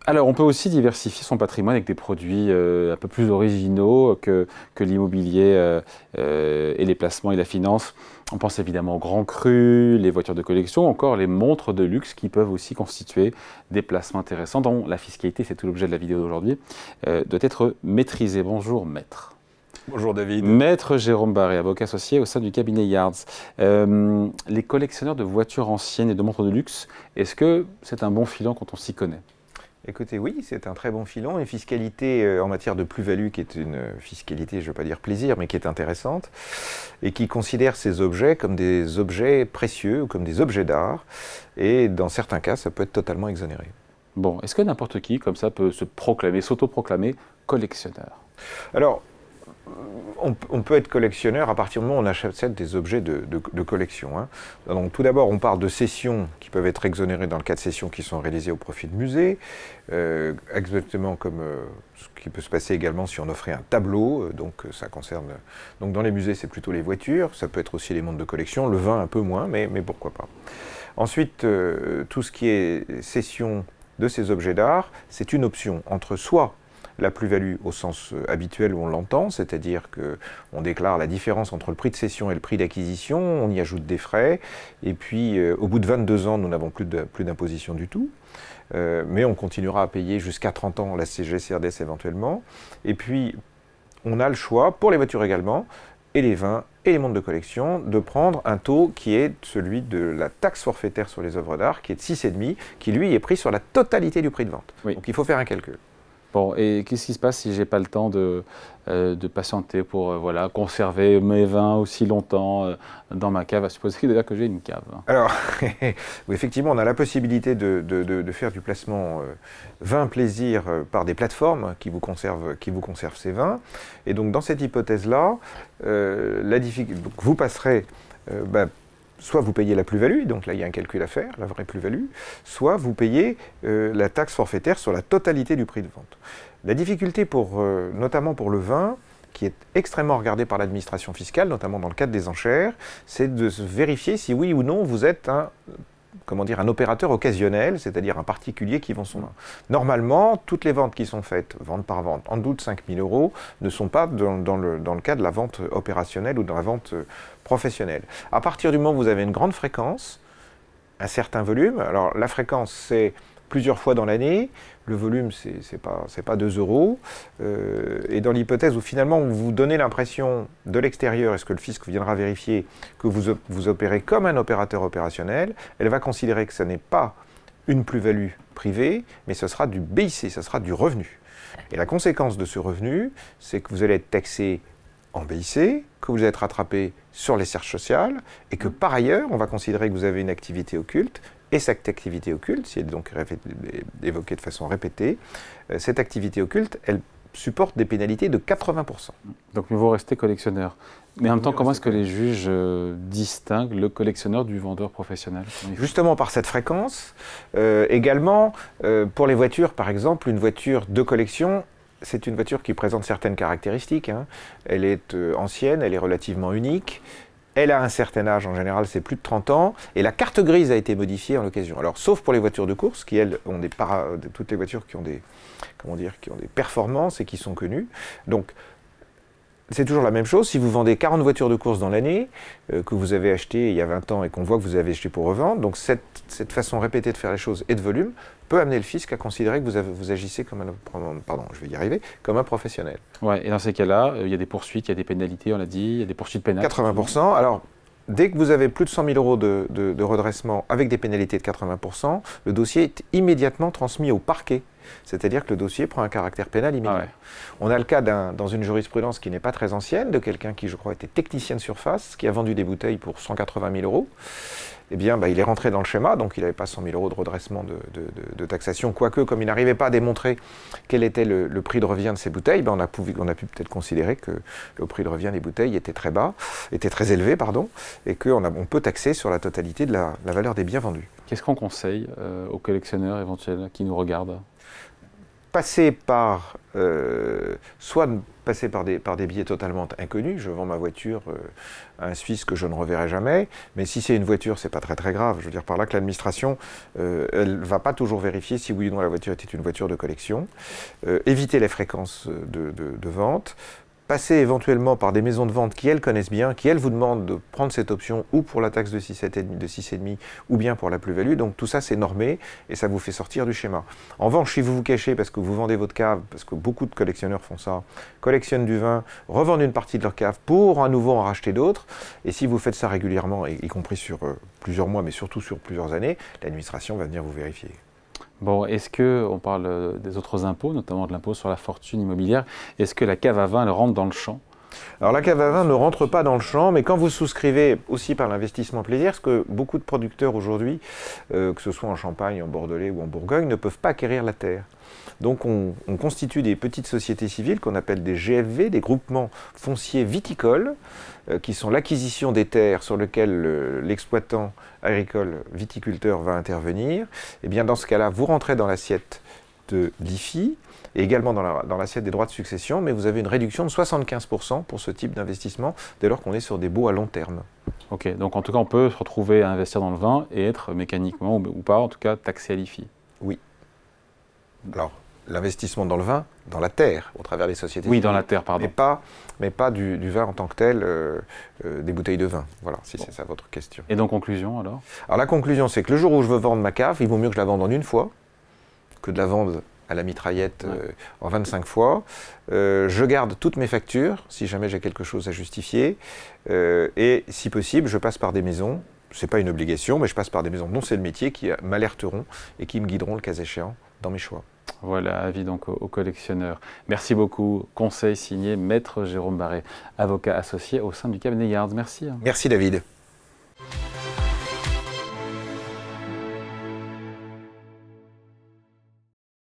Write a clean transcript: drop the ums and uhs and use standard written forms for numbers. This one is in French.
Alors, on peut aussi diversifier son patrimoine avec des produits un peu plus originaux que l'immobilier et les placements et la finance. On pense évidemment aux grands crus, les voitures de collection, encore les montres de luxe qui peuvent aussi constituer des placements intéressants dont la fiscalité, c'est tout l'objet de la vidéo d'aujourd'hui, doit être maîtrisée. Bonjour maître. Bonjour David. Maître Jérôme Barré, avocat associé au sein du cabinet Yards. Les collectionneurs de voitures anciennes et de montres de luxe, est-ce que c'est un bon filon quand on s'y connaît? Écoutez, oui, c'est un très bon filon. Une fiscalité en matière de plus-value qui est une fiscalité, je ne veux pas dire plaisir, mais qui est intéressante et qui considère ces objets comme des objets précieux ou comme des objets d'art. Et dans certains cas, ça peut être totalement exonéré. Bon, est-ce que n'importe qui, comme ça, peut se proclamer, s'autoproclamer collectionneur? Alors, on peut être collectionneur à partir du moment où on achète des objets de collection, hein. Donc, tout d'abord, on parle de cessions qui peuvent être exonérées dans le cas de cessions qui sont réalisées au profit de musées, exactement comme ce qui peut se passer également si on offrait un tableau. Donc, ça concerne. Donc, dans les musées, c'est plutôt les voitures. Ça peut être aussi les montres de collection, le vin un peu moins, mais pourquoi pas. Ensuite, tout ce qui est cession de ces objets d'art, c'est une option entre soit la plus-value au sens habituel où on l'entend, c'est-à-dire qu'on déclare la différence entre le prix de cession et le prix d'acquisition, on y ajoute des frais, et puis au bout de 22 ans, nous n'avons plus d'imposition du tout, mais on continuera à payer jusqu'à 30 ans la CG-CRDS éventuellement, et puis on a le choix, pour les voitures également, et les vins et les montres de collection, de prendre un taux qui est celui de la taxe forfaitaire sur les œuvres d'art, qui est de 6,5, qui lui est pris sur la totalité du prix de vente. Oui. Donc il faut faire un calcul. Bon, et qu'est-ce qui se passe si j'ai pas le temps de patienter pour voilà, conserver mes vins aussi longtemps dans ma cave, à supposer d'ailleurs que j'ai une cave? Alors, oui, effectivement, on a la possibilité de faire du placement vin plaisir par des plateformes qui vous conservent ces vins. Et donc, dans cette hypothèse-là, vous passerez soit vous payez la plus-value, donc là il y a un calcul à faire, la vraie plus-value, soit vous payez la taxe forfaitaire sur la totalité du prix de vente. La difficulté, notamment pour le vin, qui est extrêmement regardé par l'administration fiscale, notamment dans le cadre des enchères, c'est de vérifier si oui ou non vous êtes un opérateur occasionnel, c'est-à-dire un particulier qui vend son vin. Normalement, toutes les ventes qui sont faites, vente par vente, en dessous de 5 000 €, ne sont pas dans le cas de la vente opérationnelle ou dans la vente professionnelle. À partir du moment où vous avez une grande fréquence, un certain volume, alors la fréquence c'est plusieurs fois dans l'année, le volume c'est pas 2 €, et dans l'hypothèse où finalement vous vous donnez l'impression de l'extérieur, est-ce que le fisc viendra vérifier que vous opérez comme un opérateur opérationnel, elle va considérer que ce n'est pas une plus-value privée, mais ce sera du BIC, ce sera du revenu. Et la conséquence de ce revenu, c'est que vous allez être taxé en BIC, que vous allez être rattrapé sur les charges sociales, et que par ailleurs, on va considérer que vous avez une activité occulte, et cette activité occulte, si elle est donc évoquée de façon répétée, cette activité occulte, elle supporte des pénalités de 80%. Donc mieux vaut rester collectionneur. Mais en même temps, comment est-ce que les juges distinguent le collectionneur du vendeur professionnel? Justement par cette fréquence. Également, pour les voitures, par exemple, une voiture de collection, c'est une voiture qui présente certaines caractéristiques, hein. Elle est ancienne, elle est relativement unique. Elle a un certain âge, en général c'est plus de 30 ans, et la carte grise a été modifiée en l'occasion. Alors sauf pour les voitures de course, qui elles ont toutes les voitures qui ont qui ont des performances et qui sont connues. Donc c'est toujours la même chose, si vous vendez 40 voitures de course dans l'année, que vous avez achetées il y a 20 ans et qu'on voit que vous avez acheté pour revendre, donc cette façon répétée de faire les choses et de volume peut amener le fisc à considérer que vous agissez comme comme un professionnel. Ouais, et dans ces cas-là, il y a des poursuites, il y a des pénalités, on l'a dit, il y a des poursuites pénales. 80%. Alors, dès que vous avez plus de 100 000 € de redressement avec des pénalités de 80%, le dossier est immédiatement transmis au parquet. C'est-à-dire que le dossier prend un caractère pénal immédiat. Ah ouais. On a le cas dans une jurisprudence qui n'est pas très ancienne, de quelqu'un qui, je crois, était technicien de surface, qui a vendu des bouteilles pour 180 000 €. Eh bien, il est rentré dans le schéma, donc il n'avait pas 100 000 € de redressement de taxation. Quoique, comme il n'arrivait pas à démontrer quel était le prix de revient de ces bouteilles, on a pu peut-être considérer que le prix de revient des bouteilles était très bas, était très élevé, pardon, et qu'on peut taxer sur la totalité de la valeur des biens vendus. Qu'est-ce qu'on conseille aux collectionneurs éventuels qui nous regardent? passer par, soit passer par des biais totalement inconnus. Je vends ma voiture à un Suisse que je ne reverrai jamais, mais si c'est une voiture, c'est pas très très grave. Je veux dire par là que l'administration, elle va pas toujours vérifier si oui ou non la voiture était une voiture de collection. Éviter les fréquences de vente. Passer éventuellement par des maisons de vente qui, elles, connaissent bien, qui, elles, vous demandent de prendre cette option ou pour la taxe de 6,5 ou bien pour la plus-value. Donc tout ça, c'est normé et ça vous fait sortir du schéma. En revanche, si vous vous cachez parce que vous vendez votre cave, parce que beaucoup de collectionneurs font ça, collectionnent du vin, revendent une partie de leur cave pour à nouveau en racheter d'autres, et si vous faites ça régulièrement, y compris sur plusieurs mois, mais surtout sur plusieurs années, l'administration va venir vous vérifier. Bon, est-ce que, on parle des autres impôts, notamment de l'impôt sur la fortune immobilière, est-ce que la cave à vin elle rentre dans le champ? Alors la cave à vin ne rentre pas dans le champ, mais quand vous souscrivez aussi par l'investissement plaisir, parce que beaucoup de producteurs aujourd'hui, que ce soit en Champagne, en Bordelais ou en Bourgogne, ne peuvent pas acquérir la terre. Donc on constitue des petites sociétés civiles qu'on appelle des GFV, des groupements fonciers viticoles, qui sont l'acquisition des terres sur lesquelles l'exploitant agricole viticulteur va intervenir. Et bien dans ce cas-là, vous rentrez dans l'assiette de l'IFI, et également dans l'assiette des droits de succession, mais vous avez une réduction de 75% pour ce type d'investissement, dès lors qu'on est sur des baux à long terme. Ok, donc en tout cas, on peut se retrouver à investir dans le vin et être mécaniquement, ou pas, en tout cas, taxé à l'IFI. Oui. Alors, l'investissement dans le vin, dans la terre, au travers des sociétés. Oui, dans la terre, pardon. Mais pas du vin en tant que tel, des bouteilles de vin. Voilà, si c'est ça votre question. Et donc, conclusion, alors? Alors, la conclusion, c'est que le jour où je veux vendre ma cave, il vaut mieux que je la vende en une fois, que de la vendre à la mitraillette en 25 fois. Je garde toutes mes factures, si jamais j'ai quelque chose à justifier. Et si possible, je passe par des maisons. Ce n'est pas une obligation, mais je passe par des maisons dont c'est le métier qui m'alerteront et qui me guideront, le cas échéant, dans mes choix. Voilà, avis donc aux collectionneurs. Merci beaucoup. Conseil signé Maître Jérôme Barré, avocat associé au sein du cabinet Yards. Merci. Merci David.